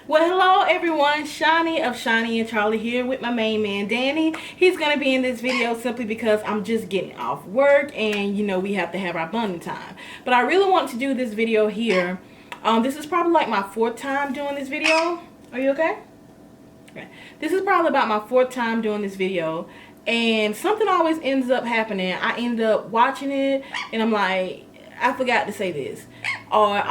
Well, hello everyone. Shani of Shani and Charlie here with my main man Danny. He's gonna be in this video simply because I'm just getting off work and we have to have our bonding time. But I really want to do this video here. This is probably like my fourth time doing this video. Are you okay? Okay. This is probably about my fourth time doing this video, and something always ends up happening. I end up watching it and I'm like, I forgot to say this, or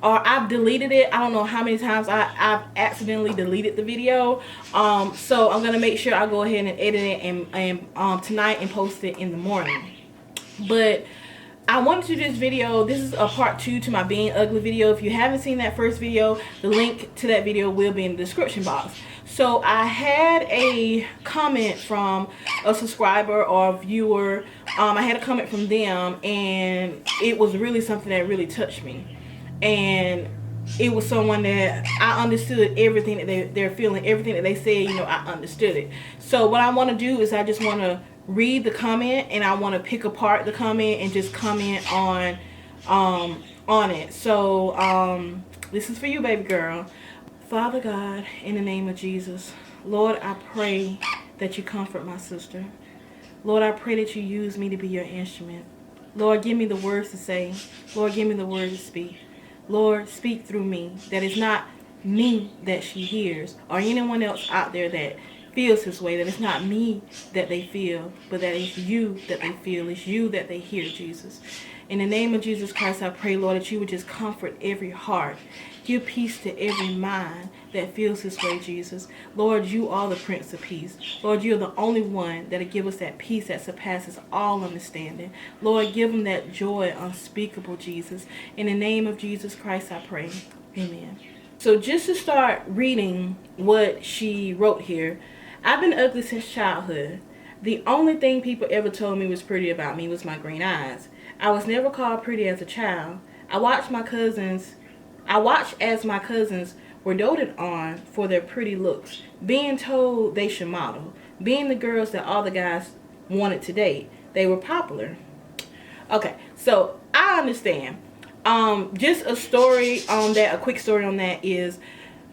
I've deleted it. I don't know how many times I've accidentally deleted the video. So I'm gonna make sure I go ahead and edit it and tonight and post it in the morning. But I wanted to do this video. This is a part 2 to my being ugly video. If you haven't seen that first video, the link to that video will be in the description box. So I had a comment from a subscriber or a viewer. I had a comment from them, and it was really something that really touched me. And it was someone that I understood everything that they're feeling, everything that they said, I understood it. So what I want to do is I just want to read the comment, and I want to pick apart the comment and just comment on it. So this is for you, baby girl. Father God, in the name of Jesus, Lord, I pray that you comfort my sister. Lord, I pray that you use me to be your instrument. Lord, give me the words to say. Lord, give me the words to speak. Lord, speak through me. That is not me that she hears, or anyone else out there that feels this way. That it's not me that they feel, but that it's you that they feel. It's you that they hear, Jesus. In the name of Jesus Christ, I pray, Lord, that you would just comfort every heart. Give peace to every mind that feels this way, Jesus. Lord, you are the Prince of Peace. Lord, you're the only one that'll give us that peace that surpasses all understanding. Lord, give them that joy unspeakable, Jesus. In the name of Jesus Christ, I pray. Amen. So just to start reading what she wrote here, I've been ugly since childhood. The only thing people ever told me was pretty about me was my green eyes. I was never called pretty as a child. I watched as my cousins were doted on for their pretty looks, being told they should model, being the girls that all the guys wanted to date. They were popular. Okay, so I understand. Just a story on that, a quick story on that is,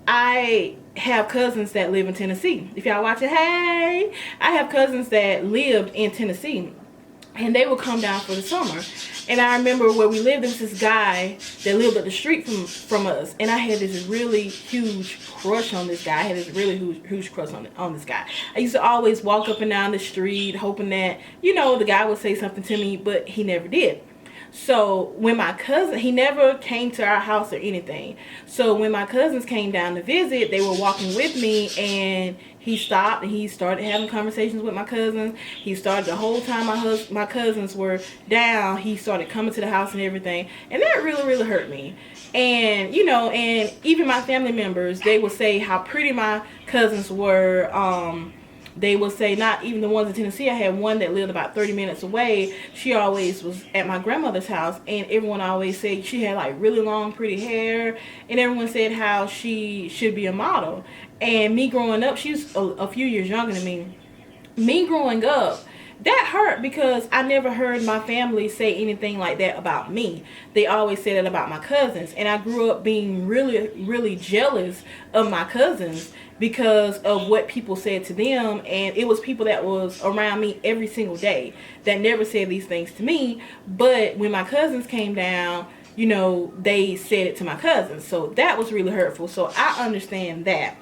I have cousins that live in Tennessee. If y'all watching, hey, I have cousins that lived in Tennessee, and they would come down for the summer. And I remember where we lived, there was this guy that lived up the street from us, and I had this really huge crush on this guy. I had this really huge crush on this guy. I used to always walk up and down the street hoping that, the guy would say something to me, but he never did. So when my cousin, he never came to our house or anything. So when my cousins came down to visit, they were walking with me, and he stopped and he started having conversations with my cousins. He started the whole time my cousins were down, he started coming to the house and everything. And that really hurt me. And, and even my family members, they would say how pretty my cousins were. They would say, not even the ones in Tennessee. I had one that lived about 30 minutes away. She always was at my grandmother's house, and everyone always said she had like really long, pretty hair, and everyone said how she should be a model. And me growing up, she's a few years younger than me. Me growing up, that hurt because I never heard my family say anything like that about me. They always said that about my cousins, and I grew up being really jealous of my cousins because of what people said to them. And it was people that was around me every single day that never said these things to me, but when my cousins came down, they said it to my cousins. So that was really hurtful. So I understand that.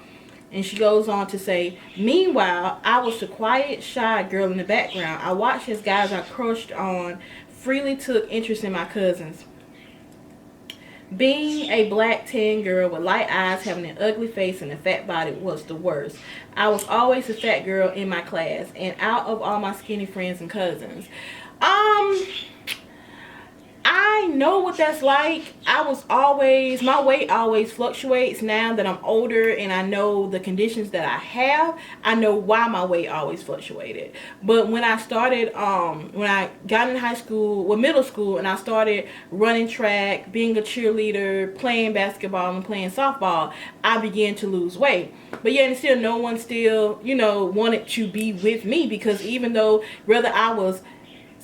And she goes on to say, meanwhile, I was the quiet, shy girl in the background. I watched as guys I crushed on freely took interest in my cousins. Being a black tan girl with light eyes, having an ugly face, and a fat body was the worst. I was always the fat girl in my class, and out of all my skinny friends and cousins. I know what that's like. My weight always fluctuates. Now that I'm older and I know the conditions that I have, I know why my weight always fluctuated. But when I started, when I got in middle school, and I started running track, being a cheerleader, playing basketball and playing softball, I began to lose weight. But yet and still, no one still, wanted to be with me, because even though whether I was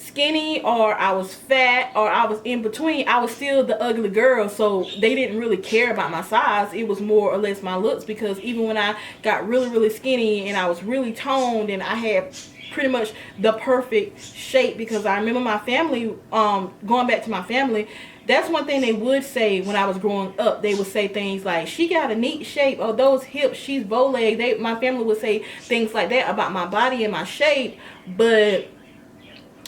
skinny or I was fat or I was in between, I was still the ugly girl. So they didn't really care about my size. It was more or less my looks, because even when I got really skinny and I was really toned and I had pretty much the perfect shape, because I remember my family, going back to my family, that's one thing they would say when I was growing up. They would say things like, she got a neat shape, or those hips, she's bow-legged. My family would say things like that about my body and my shape, but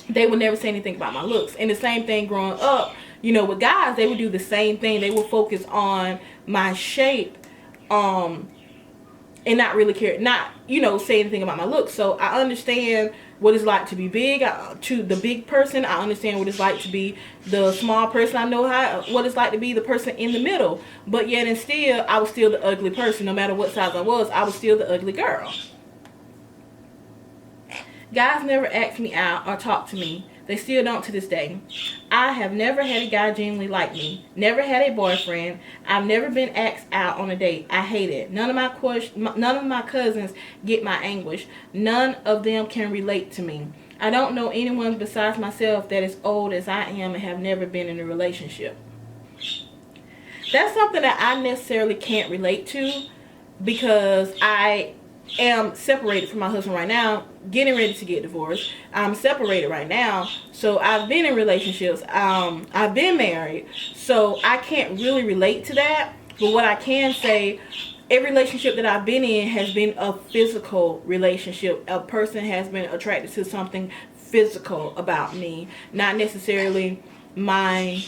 they would never say anything about my looks. And the same thing growing up, you know, with guys, they would do the same thing. They would focus on my shape, and not really care, not, you know, say anything about my looks. So I understand what it's like to be big, to the big person. I understand what it's like to be the small person. I know what it's like to be the person in the middle. But yet and still, I was still the ugly person. No matter what size I was still the ugly girl. Guys never asked me out or talked to me. They still don't to this day. I have never had a guy genuinely like me. Never had a boyfriend. I've never been asked out on a date. I hate it. None of my cousins get my anguish. None of them can relate to me. I don't know anyone besides myself that is old as I am and have never been in a relationship. That's something that I necessarily can't relate to, because I am separated from my husband right now, getting ready to get divorced. I'm separated right now, so I've been in relationships. I've been married, so I can't really relate to that. But what I can say, every relationship that I've been in has been a physical relationship. A person has been attracted to something physical about me, not necessarily my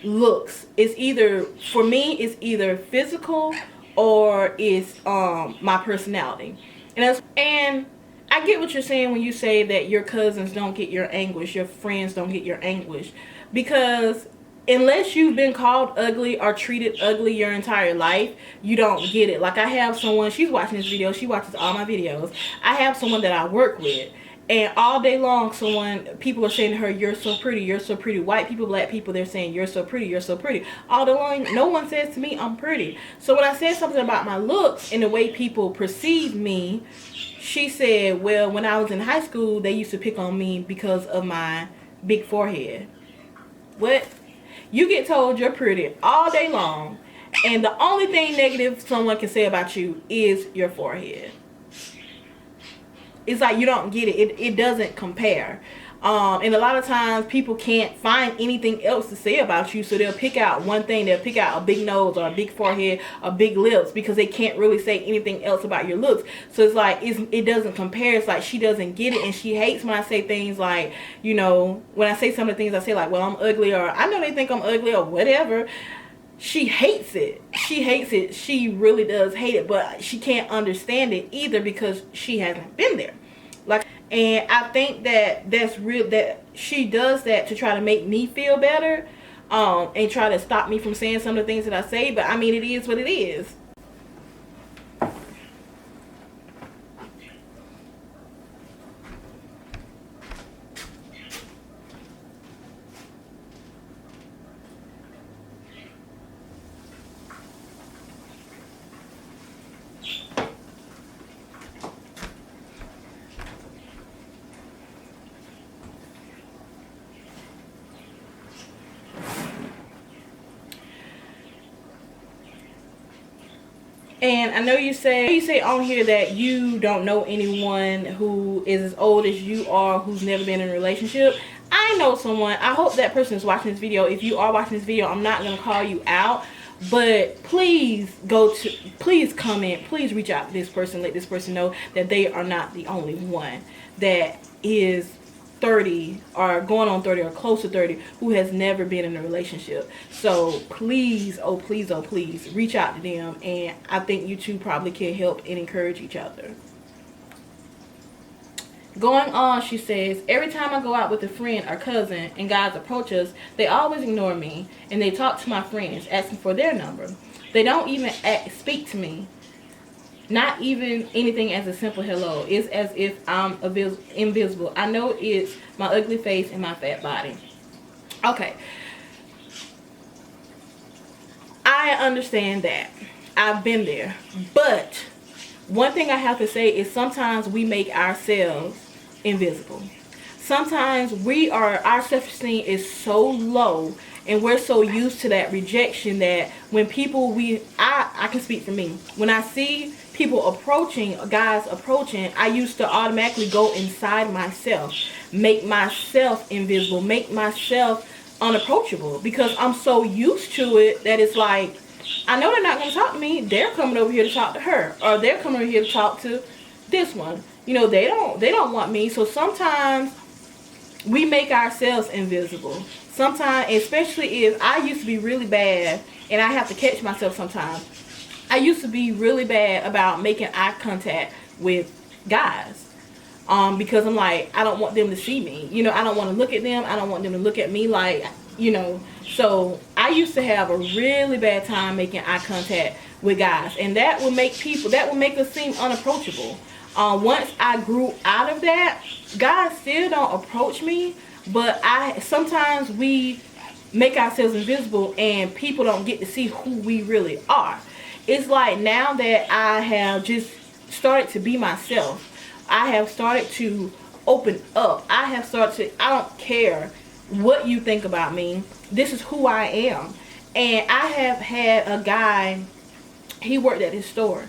looks. It's either, for me, it's either physical or it's my personality. And I get what you're saying when you say that your cousins don't get your anguish, your friends don't get your anguish, because unless you've been called ugly or treated ugly your entire life, you don't get it. Like, I have someone, she's watching this video, she watches all my videos. I have someone that I work with, and all day long, people are saying to her, you're so pretty, you're so pretty. White people, black people, they're saying, you're so pretty, you're so pretty. All day long, no one says to me, I'm pretty. So when I said something about my looks and the way people perceive me, she said, well, when I was in high school, they used to pick on me because of my big forehead. What? You get told you're pretty all day long, and the only thing negative someone can say about you is your forehead. It's like you don't get it. It doesn't compare. And a lot of times people can't find anything else to say about you, so they'll pick out one thing. They'll pick out a big nose or a big forehead or big lips, because they can't really say anything else about your looks. So it's like it doesn't compare. It's like she doesn't get it, and she hates when I say things like, you know, when I say some of the things I say, like, well, I'm ugly, or I know they think I'm ugly, or whatever. She hates it. She hates it. She really does hate it, but she can't understand it either, because she hasn't been there. And I think that that's real, that she does that to try to make me feel better, and try to stop me from saying some of the things that I say. But I mean, it is what it is. And I know you say on here that you don't know anyone who is as old as you are who's never been in a relationship. I know someone. I hope that person is watching this video. If you are watching this video, I'm not going to call you out, but please please comment, please reach out to this person, let this person know that they are not the only one that is 30 or going on 30 or close to 30 who has never been in a relationship. So please, oh please, oh please, reach out to them, and I think you two probably can help and encourage each other. Going on, she says, every time I go out with a friend or cousin and guys approach us, they always ignore me, and they talk to my friends asking for their number. They don't even speak to me. Not even anything as a simple hello. It's as if I'm invisible. I know it's my ugly face and my fat body. Okay. I understand that. I've been there. But one thing I have to say is sometimes we make ourselves invisible. sometimes our self-esteem is so low, and we're so used to that rejection that when people I can speak for me. When I see people guys approaching, I used to automatically go inside myself, make myself invisible, make myself unapproachable, because I'm so used to it that it's like, I know they're not going to talk to me. They're coming over here to talk to her, or they're coming over here to talk to this one. You know, they don't want me. So sometimes we make ourselves invisible. Sometimes, especially if I used to be really bad, and I have to catch myself sometimes. I used to be really bad about making eye contact with guys. Because I'm like, I don't want them to see me. You know, I don't want to look at them. I don't want them to look at me like, you know. So I used to have a really bad time making eye contact with guys. And that would make us seem unapproachable. Once I grew out of that, guys still don't approach me. But sometimes we make ourselves invisible and people don't get to see who we really are. It's like, now that I have just started to be myself, I have started to open up. I don't care what you think about me. This is who I am. And I have had a guy, he worked at his store.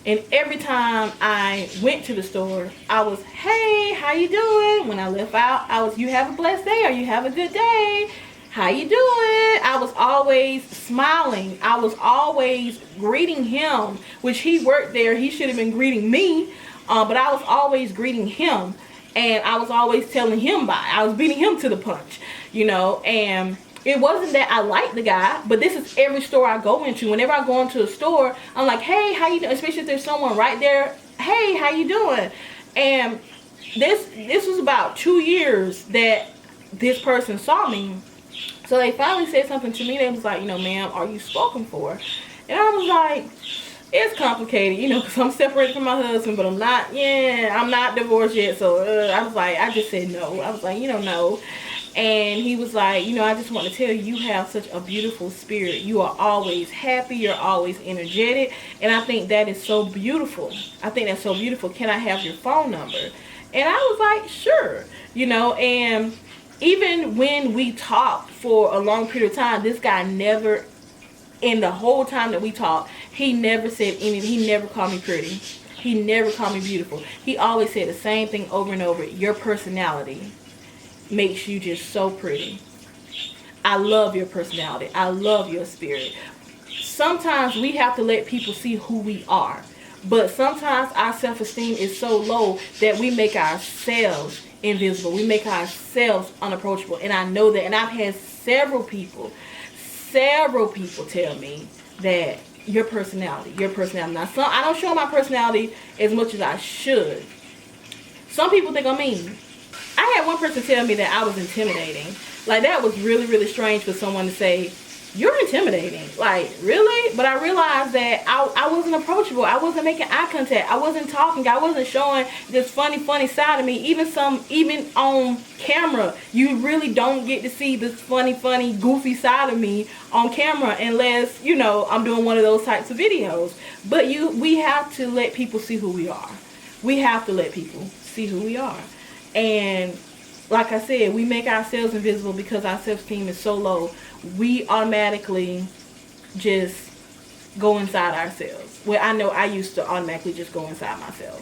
And every time I went to the store, I was, hey, how you doing? When I left out, I was, you have a blessed day, or you have a good day. How you doing? I was always smiling. I was always greeting him, which he worked there. He should have been greeting me. But I was always greeting him, and I was always telling him bye. I was beating him to the punch, you know. And it wasn't that I liked the guy, but this is every store I go into. Whenever I go into a store, I'm like, hey, how you doing? Especially if there's someone right there. Hey, how you doing? And this was about 2 years that this person saw me. So they finally said something to me. They was like, you know, ma'am, are you spoken for? And I was like, it's complicated, you know, because I'm separated from my husband, but I'm not divorced yet. So I was like, I just said no. I was like, you know, no. And he was like, you know, I just want to tell you, you have such a beautiful spirit. You are always happy. You're always energetic. And I think that is so beautiful. I think that's so beautiful. Can I have your phone number? And I was like, sure. You know, and even when we talked for a long period of time, this guy never, in the whole time that we talked, he never said anything. He never called me pretty. He never called me beautiful. He always said the same thing over and over. Your personality makes you just so pretty. I love your personality. I love your spirit. Sometimes we have to let people see who we are. But sometimes our self-esteem is so low that we make ourselves invisible. We make ourselves unapproachable. And I know that. And I've had several people tell me that your personality. Now, I don't show my personality as much as I should. Some people think I'm mean. I had one person tell me that I was intimidating. Like, that was really, really strange for someone to say, you're intimidating. Like, really? But I realized that I wasn't approachable. I wasn't making eye contact. I wasn't talking. I wasn't showing this funny side of me. Even on camera, you really don't get to see this funny, goofy side of me on camera unless, you know, I'm doing one of those types of videos. But we have to let people see who we are. We have to let people see who we are. And like I said, we make ourselves invisible because our self-esteem is so low. We automatically just go inside ourselves. Well, I know I used to automatically just go inside myself.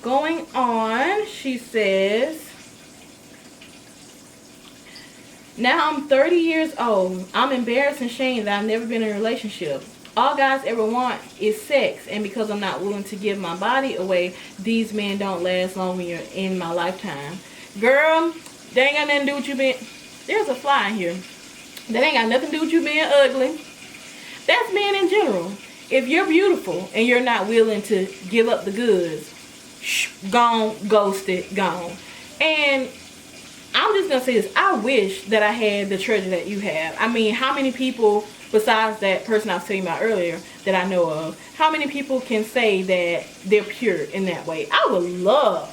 Going on, she says, now I'm 30 years old. I'm embarrassed and ashamed that I've never been in a relationship. All guys ever want is sex, and because I'm not willing to give my body away, these men don't last long when you're in my lifetime. Girl, they ain't got nothing to do with you being... There's a fly in here. That ain't got nothing to do with you being ugly. That's men in general. If you're beautiful and you're not willing to give up the goods, gone, ghosted, gone. And I'm just going to say this. I wish that I had the treasure that you have. I mean, how many people... besides that person I was telling you about earlier that I know of, how many people can say that they're pure in that way? I would love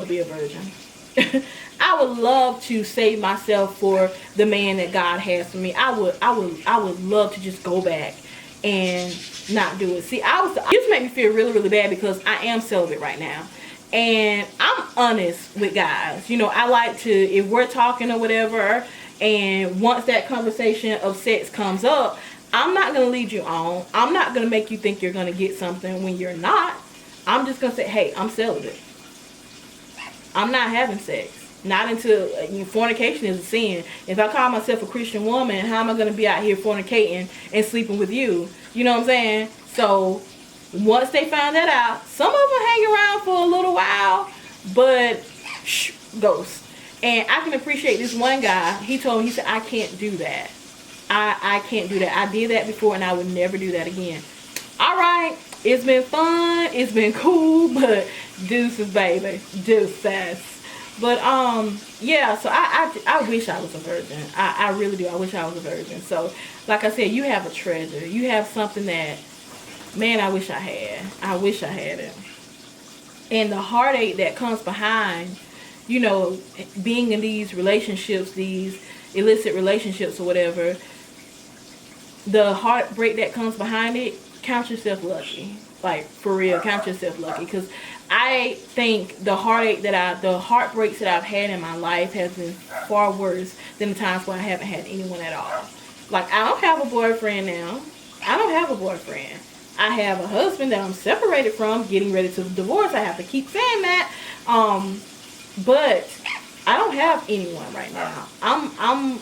to be a virgin. I would love to save myself for the man that God has for me. I would love to just go back and not do it. See, this makes me feel really, really bad because I am celibate right now. And I'm honest with guys. You know, I like to, if we're talking or whatever, and once that conversation of sex comes up, I'm not going to lead you on. I'm not going to make you think you're going to get something when you're not. I'm just going to say, hey, I'm celibate. I'm not having sex. Not until fornication is a sin. If I call myself a Christian woman, how am I going to be out here fornicating and sleeping with you? You know what I'm saying? So once they find that out, some of them hang around for a little while, but ghost. And I can appreciate this one guy. He told me, he said, I can't do that. I can't do that. I did that before and I would never do that again. All right. It's been fun. It's been cool, but deuces, baby. Deuces. But, yeah, so I wish I was a virgin. I really do. I wish I was a virgin. So, like I said, you have a treasure. You have something that, man, I wish I had. I wish I had it. And the heartache that comes behind, you know, being in these relationships, these illicit relationships or whatever, the heartbreak that comes behind it, count yourself lucky. Like, for real, count yourself lucky. Because I think the heartbreaks that I've had in my life has been far worse than the times where I haven't had anyone at all. Like, I don't have a boyfriend now. I don't have a boyfriend. I have a husband that I'm separated from, getting ready to divorce. I have to keep saying that. But I don't have anyone right now. I'm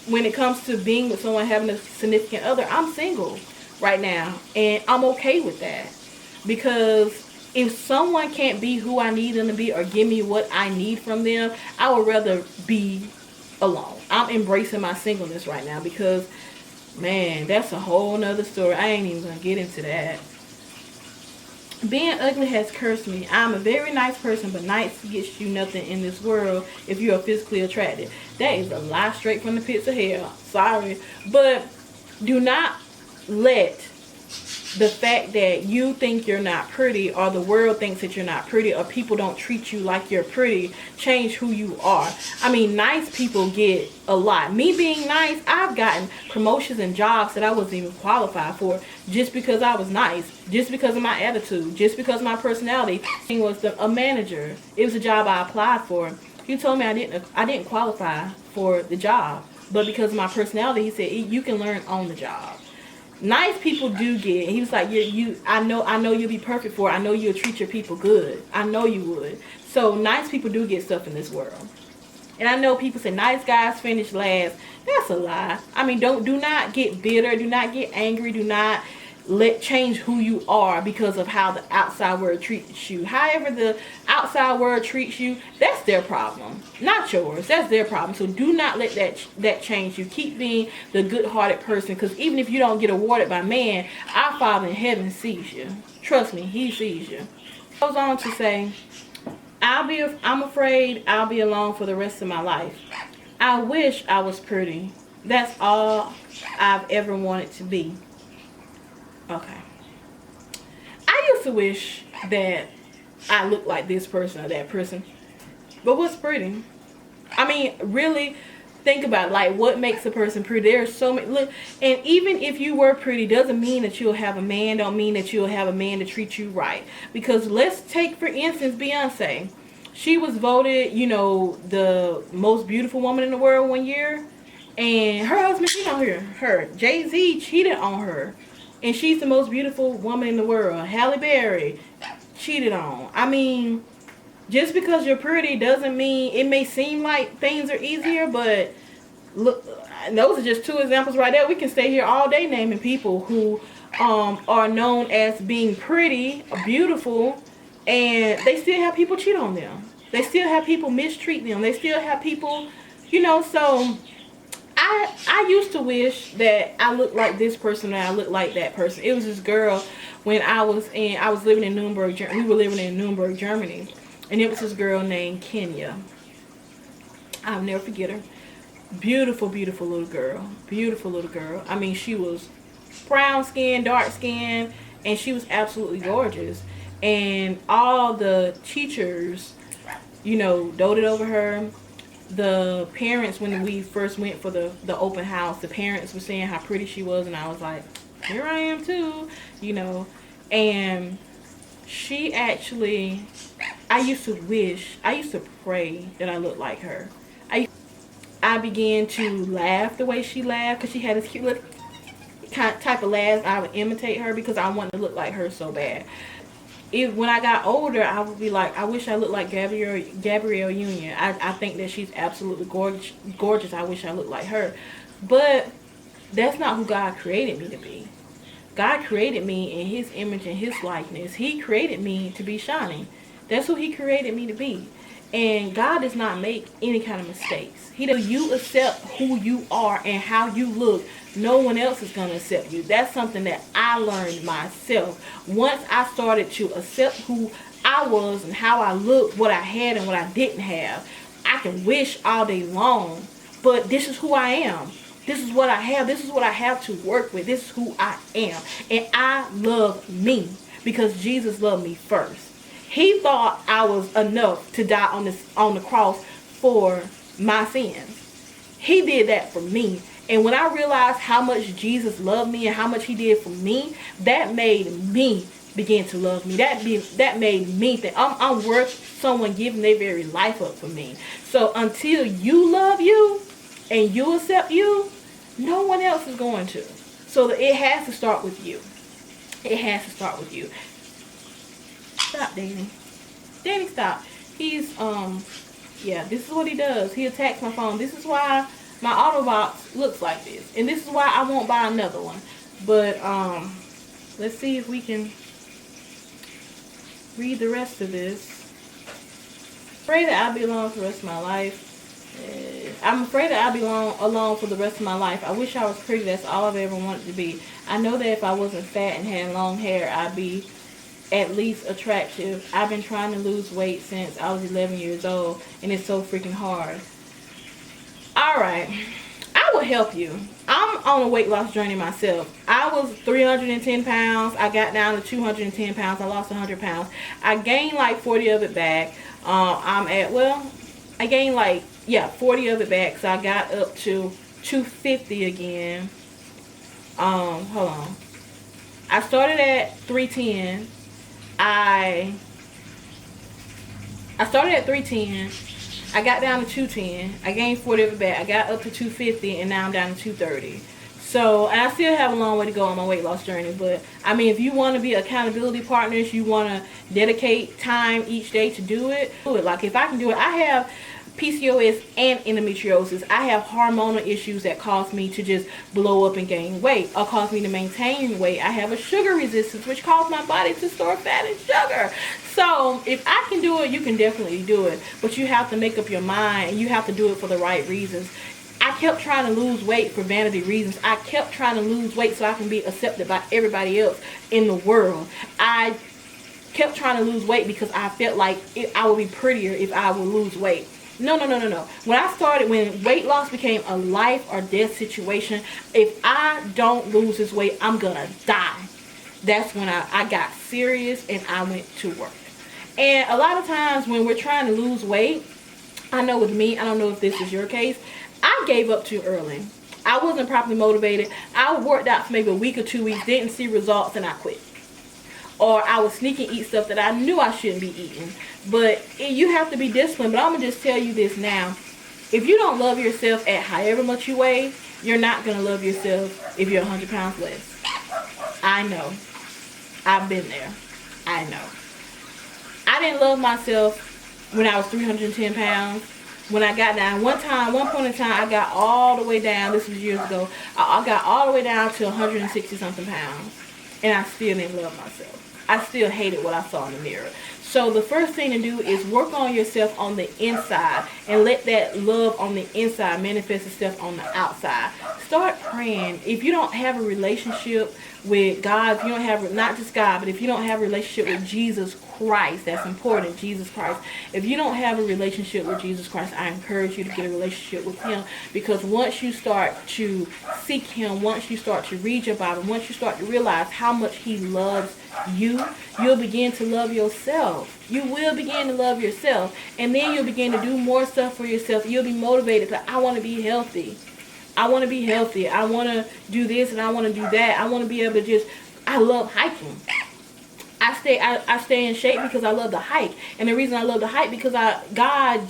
when it comes to being with someone, having a significant other, I'm single right now. And I'm okay with that. Because if someone can't be who I need them to be or give me what I need from them, I would rather be alone. I'm embracing my singleness right now because, man, that's a whole nother story. I ain't even gonna get into that. Being ugly has cursed me. I'm a very nice person, but nice gets you nothing in this world if you are physically attracted. That is a lie straight from the pits of hell. Sorry. But do not let the fact that you think you're not pretty, or the world thinks that you're not pretty, or people don't treat you like you're pretty, change who you are. I mean, nice people get a lot. Me being nice, I've gotten promotions and jobs that I wasn't even qualified for just because I was nice, just because of my attitude, just because of my personality. He was a manager. It was a job I applied for. He told me I didn't qualify for the job, but because of my personality, he said you can learn on the job. Nice people do get. He was like, I know you'll be perfect for it. I know you'll treat your people good. I know you would. So nice people do get stuff in this world. And I know people say nice guys finish last. That's a lie. I mean, do not get bitter. Do not get angry. Do not change who you are because of how the outside world treats you. However the outside world treats you, that's their problem, not yours. That's their problem. So do not let that change you. Keep being the good-hearted person, because even if you don't get awarded by man, our Father in heaven sees you. Trust me, he sees you. Goes on to say, I'm afraid I'll be alone for the rest of my life. I wish I was pretty. That's all I've ever wanted to be. Okay. I used to wish that I looked like this person or that person. But what's pretty? I mean, really think about it. Like, what makes a person pretty? There's so many. Look, and even if you were pretty, doesn't mean that you'll have a man. Don't mean that you'll have a man to treat you right. Because let's take, for instance, Beyonce. She was voted, the most beautiful woman in the world one year. And her husband cheated on her. Jay-Z cheated on her. And she's the most beautiful woman in the world. Halle Berry cheated on. I mean, just because you're pretty doesn't mean, it may seem like things are easier, but look, those are just two examples right there. We can stay here all day naming people who are known as being pretty, beautiful, and they still have people cheat on them. They still have people mistreat them. They still have people, so I used to wish that I looked like this person and I looked like that person. It was this girl when I was living in Nuremberg. We were living in Nuremberg, Germany, and it was this girl named Kenya. I'll never forget her. Beautiful, beautiful little girl. Beautiful little girl. I mean, she was brown skin, dark skin, and she was absolutely gorgeous. And all the teachers, doted over her. The parents, when we first went for the open house, the parents were saying how pretty she was, and I was like, here I am too, and She actually, I used to pray that I looked like her. I began to laugh the way she laughed, because she had this cute little type of laugh. I would imitate her because I wanted to look like her so bad. When I got older, I would be like, I wish I looked like Gabrielle Union. I think that she's absolutely gorgeous. I wish I looked like her. But that's not who God created me to be. God created me in his image and his likeness. He created me to be Shani. That's who he created me to be. And God does not make any kind of mistakes. You accept who you are and how you look. No one else is going to accept you. That's something that I learned myself. Once I started to accept who I was and how I looked, what I had and what I didn't have, I can wish all day long, but this is who I am. This is what I have. This is what I have to work with. This is who I am. And I love me because Jesus loved me first. He thought I was enough to die on the cross for my sins. He did that for me. And when I realized how much Jesus loved me and how much he did for me, that made me begin to love me. That made me think I'm worth someone giving their very life up for me. So until you love you and you accept you, no one else is going to. So it has to start with you. It has to start with you. Stop, Danny. Danny, stop. He's, yeah, this is what he does. He attacks my phone. This is why my Autobox looks like this. And this is why I won't buy another one. But, let's see if we can read the rest of this. Pray that I'll be alone for the rest of my life. I'm afraid that I'll be alone for the rest of my life. I wish I was pretty. That's all I've ever wanted to be. I know that if I wasn't fat and had long hair, I'd be at least attractive. I've been trying to lose weight since I was 11 years old, and it's so freaking hard. Alright, I will help you. I'm on a weight loss journey myself. I was 310 pounds. I got down to 210 pounds. I lost 100 pounds. I gained like 40 of it back. I gained like, 40 of it back. So I got up to 250 again. Hold on. I started at 310. I started at 310. I got down to 210. I gained 40 of it back. I got up to 250, and now I'm down to 230. So, and I still have a long way to go on my weight loss journey. But, I mean, if you want to be accountability partners, you want to dedicate time each day to do it. Like, if I can do it, I have PCOS and endometriosis. I have hormonal issues that cause me to just blow up and gain weight, or cause me to maintain weight. I have a sugar resistance, which causes my body to store fat and sugar. So if I can do it, you can definitely do it. But you have to make up your mind, and you have to do it for the right reasons. I kept trying to lose weight for vanity reasons. I kept trying to lose weight so I can be accepted by everybody else in the world. I kept trying to lose weight because I felt like I would be prettier if I would lose weight. No. When weight loss became a life or death situation, if I don't lose this weight, I'm gonna die. That's when I got serious and I went to work. And a lot of times when we're trying to lose weight, I know with me, I don't know if this is your case, I gave up too early. I wasn't properly motivated. I worked out for maybe a week or 2 weeks, didn't see results, and I quit. Or I would sneak and eat stuff that I knew I shouldn't be eating. But you have to be disciplined. But I'm going to just tell you this now. If you don't love yourself at however much you weigh, you're not going to love yourself if you're 100 pounds less. I know. I've been there. I know. I didn't love myself when I was 310 pounds. When I got down, one point in time, I got all the way down. This was years ago. I got all the way down to 160 something pounds. And I still didn't love myself. I still hated what I saw in the mirror. So the first thing to do is work on yourself on the inside and let that love on the inside manifest itself on the outside. Start praying. If you don't have a relationship with God, if you don't have, not just God, but if you don't have a relationship with Jesus Christ, that's important, Jesus Christ. If you don't have a relationship with Jesus Christ, I encourage you to get a relationship with him, because once you start to seek him, once you start to read your Bible, once you start to realize how much he loves you, you'll begin to love yourself. You will begin to love yourself, and then you'll begin to do more stuff for yourself. You'll be motivated to, I want to be healthy. I want to be healthy. I want to do this and I want to do that. I want to be able to just, I love hiking. I stay in shape because I love to hike. And the reason I love to hike because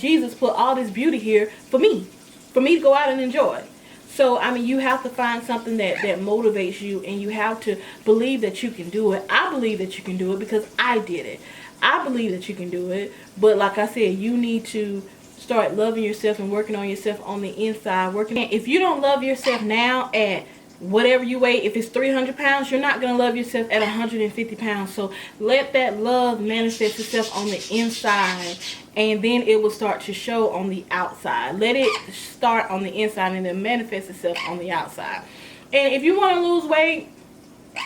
Jesus put all this beauty here for me to go out and enjoy. So, I mean, you have to find something that motivates you, and you have to believe that you can do it. I believe that you can do it because I did it. I believe that you can do it. But like I said, you need to start loving yourself and working on yourself on the inside. If you don't love yourself now at whatever you weigh, if it's 300 pounds, you're not going to love yourself at 150 pounds. So let that love manifest itself on the inside, and then it will start to show on the outside. Let it start on the inside and then manifest itself on the outside. And if you want to lose weight,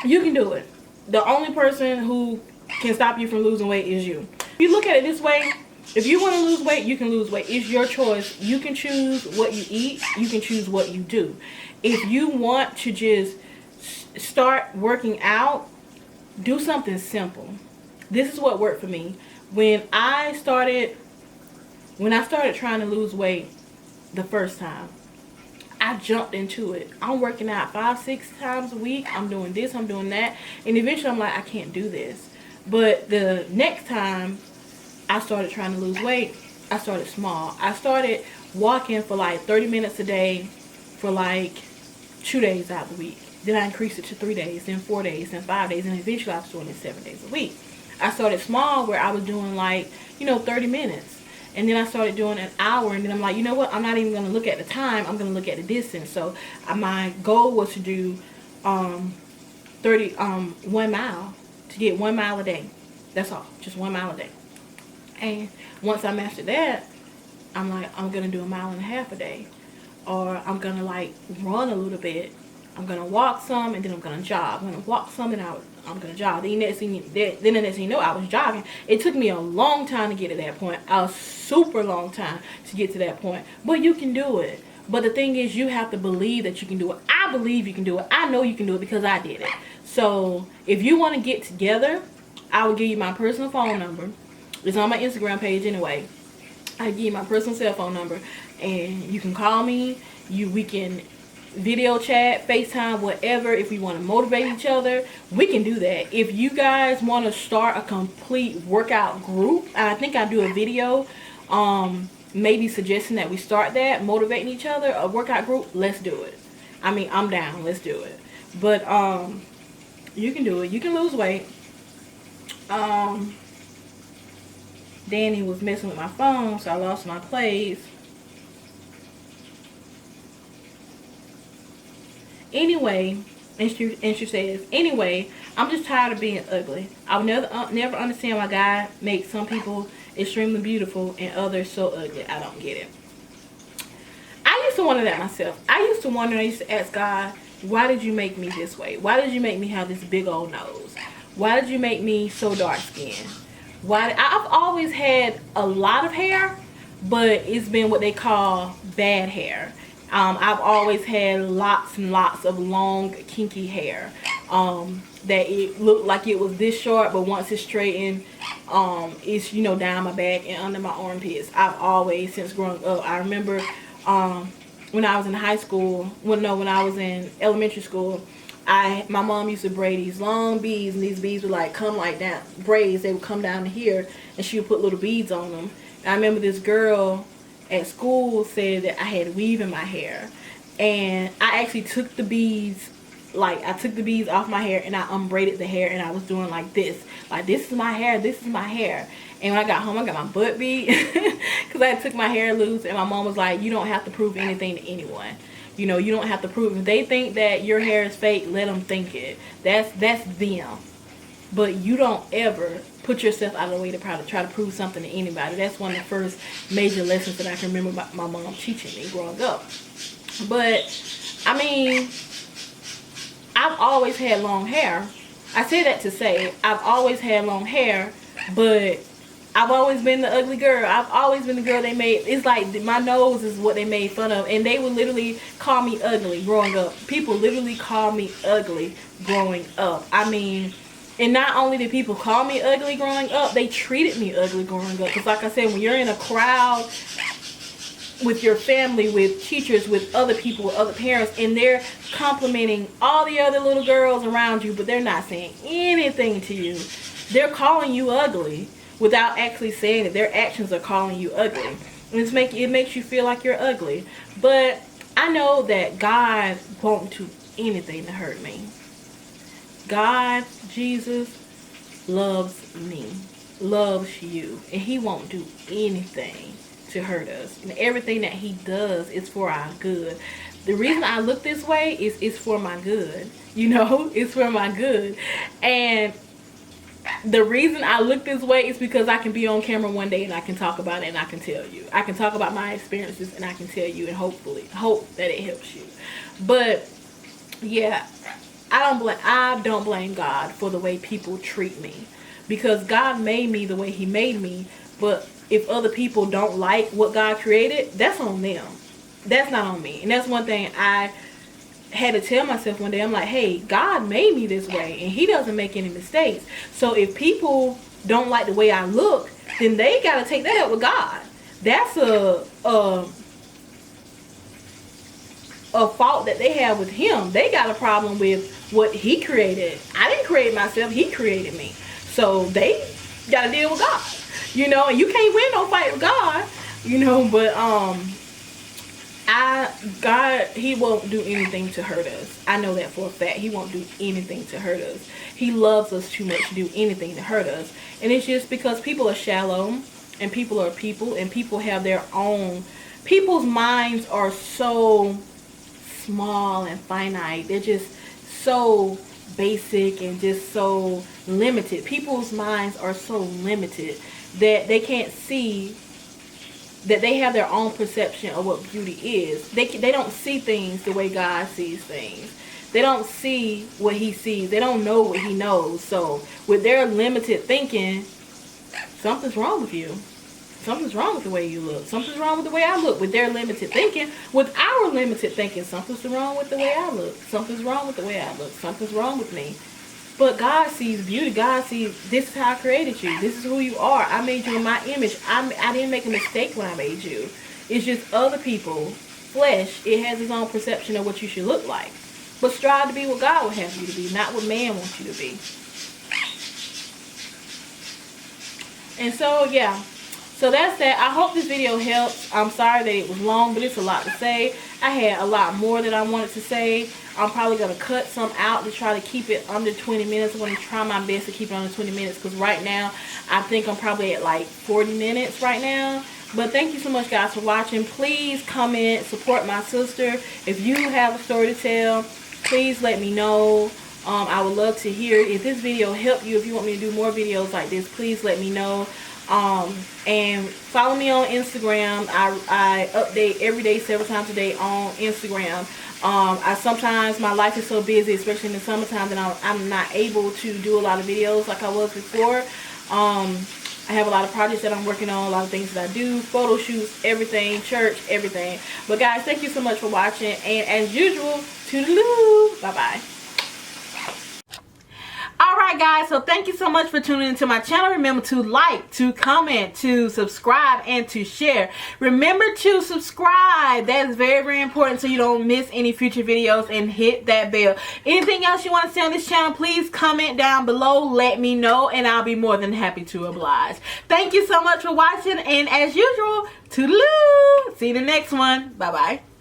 you can do it. The only person who can stop you from losing weight is you. If you look at it this way, if you want to lose weight, you can lose weight. It's your choice. You can choose what you eat. You can choose what you do. If you want to just start working out, do something simple. This is what worked for me. When I started trying to lose weight the first time, I jumped into it. I'm working out 5-6 times a week. I'm doing this, I'm doing that. And eventually I'm like, I can't do this. But the next time I started trying to lose weight, I started small. I started walking for like 30 minutes a day for like 2 days out of the week. Then I increased it to 3 days, then 4 days, then 5 days, and eventually I was doing it 7 days a week. I started small where I was doing like, 30 minutes. And then I started doing an hour, and then I'm like, you know what? I'm not even going to look at the time. I'm going to look at the distance. So my goal was to do 1 mile, to get 1 mile a day. That's all, just 1 mile a day. And once I mastered that, I'm like, I'm going to do 1.5 miles a day. Or I'm going to like run a little bit. I'm going to walk some, and then I'm going to jog. I'm going to walk some, and I'm going to jog. Then the next thing you know, I was jogging. It took me a long time to get to that point. A super long time to get to that point. But you can do it. But the thing is, you have to believe that you can do it. I believe you can do it. I know you can do it because I did it. So if you want to get together, I will give you my personal phone number. It's on my Instagram page anyway. I give you my personal cell phone number, and you can call me. We can video chat, FaceTime, whatever. If we want to motivate each other, we can do that. If you guys want to start a complete workout group, and I think I do a video maybe suggesting that we start that, motivating each other, a workout group, let's do it. I mean, I'm down, let's do it. But you can do it. You can lose weight. Danny was messing with my phone, so I lost my place. Anyway, and she says, anyway, I'm just tired of being ugly. I'll never understand why God makes some people extremely beautiful and others so ugly. I don't get it. I used to wonder that myself. I used to ask God, why did you make me this way? Why did you make me have this big old nose? Why did you make me so dark skinned? I've always had a lot of hair, but it's been what they call bad hair. I've always had lots and lots of long, kinky hair. That it looked like it was this short, but once it's straightened, it's, down my back and under my armpits. I've always, since growing up, I remember when I was in high school, when I was in elementary school, my mom used to braid these long beads, and these beads would like come like down, braids, they would come down to here, and she would put little beads on them. And I remember this girl at school said that I had weave in my hair, and I actually took the beads off my hair, and I unbraided the hair, and I was doing like this is my hair, this is my hair. And when I got home, I got my butt beat because I took my hair loose, and my mom was like, you don't have to prove anything to anyone. You don't have to prove. If they think that your hair is fake, let them think it. That's them. But you don't ever put yourself out of the way to try to prove something to anybody. That's one of the first major lessons that I can remember my mom teaching me growing up. But, I mean, I've always had long hair. I say that to say I've always had long hair, but I've always been the ugly girl. I've always been the girl they made. It's like my nose is what they made fun of. And they would literally call me ugly growing up. People literally call me ugly growing up. I mean, and not only did people call me ugly growing up, they treated me ugly growing up. Because like I said, when you're in a crowd with your family, with teachers, with other people, with other parents, and they're complimenting all the other little girls around you, but they're not saying anything to you, they're calling you ugly without actually saying it. Their actions are calling you ugly. And it makes you feel like you're ugly. But I know that God won't do anything to hurt me. God, Jesus, loves me, loves you, and he won't do anything to hurt us. And everything that he does is for our good. The reason I look this way is it's for my good. You know, it's for my good. And the reason I look this way is because I can be on camera one day and I can talk about it and I can tell you. I can talk about my experiences and I can tell you, and hopefully hope that it helps you. But yeah, I don't blame God for the way people treat me, because God made me the way he made me. But if other people don't like what God created, that's on them. That's not on me. And that's one thing I had to tell myself one day. I'm like, hey, God made me this way and he doesn't make any mistakes. So if people don't like the way I look, then they got to take that up with God. That's a fault that they have with him. They got a problem with what he created. I didn't create myself. He created me. So they got to deal with God. You know, and you can't win no fight with God. You know, but God, he won't do anything to hurt us. I know that for a fact. He won't do anything to hurt us. He loves us too much to do anything to hurt us. And it's just because people are shallow, and people are people, and people have their own. People's minds are so small and finite. They're just so basic and just so limited. People's minds are so limited that they can't see that they have their own perception of what beauty is. They don't see things the way God sees things. They don't see what he sees. They don't know what he knows. So with their limited thinking, something's wrong with you. Something's wrong with the way you look. Something's wrong with the way I look. With their limited thinking, with our limited thinking, something's wrong with the way I look. Something's wrong with the way I look. Something's wrong with me. But God sees beauty. God sees, this is how I created you. This is who you are. I made you in my image. I didn't make a mistake when I made you. It's just other people, flesh, it has its own perception of what you should look like. But strive to be what God would have you to be, not what man wants you to be. And so, yeah. So that's that. I hope this video helps. I'm sorry that it was long, but it's a lot to say. I had a lot more that I wanted to say. I'm probably going to cut some out to try to keep it under 20 minutes. I'm going to try my best to keep it under 20 minutes because right now I think I'm probably at like 40 minutes right now. But thank you so much, guys, for watching. Please comment, support my sister. If you have a story to tell, please let me know. I would love to hear if this video helped you. If you want me to do more videos like this, please let me know. And follow me on Instagram. I update every day, several times a day on Instagram. Sometimes my life is so busy, especially in the summertime, that I'm not able to do a lot of videos like I was before. I have a lot of projects that I'm working on, a lot of things that I do, photo shoots, everything, church, everything. But guys, thank you so much for watching, and as usual, toodaloo, bye-bye. Alright guys, so thank you so much for tuning into my channel. Remember to like, to comment, to subscribe, and to share. Remember to subscribe. That is very, very important so you don't miss any future videos, and hit that bell. Anything else you want to see on this channel, please comment down below. Let me know, and I'll be more than happy to oblige. Thank you so much for watching, and as usual, toodaloo. See you in the next one. Bye-bye.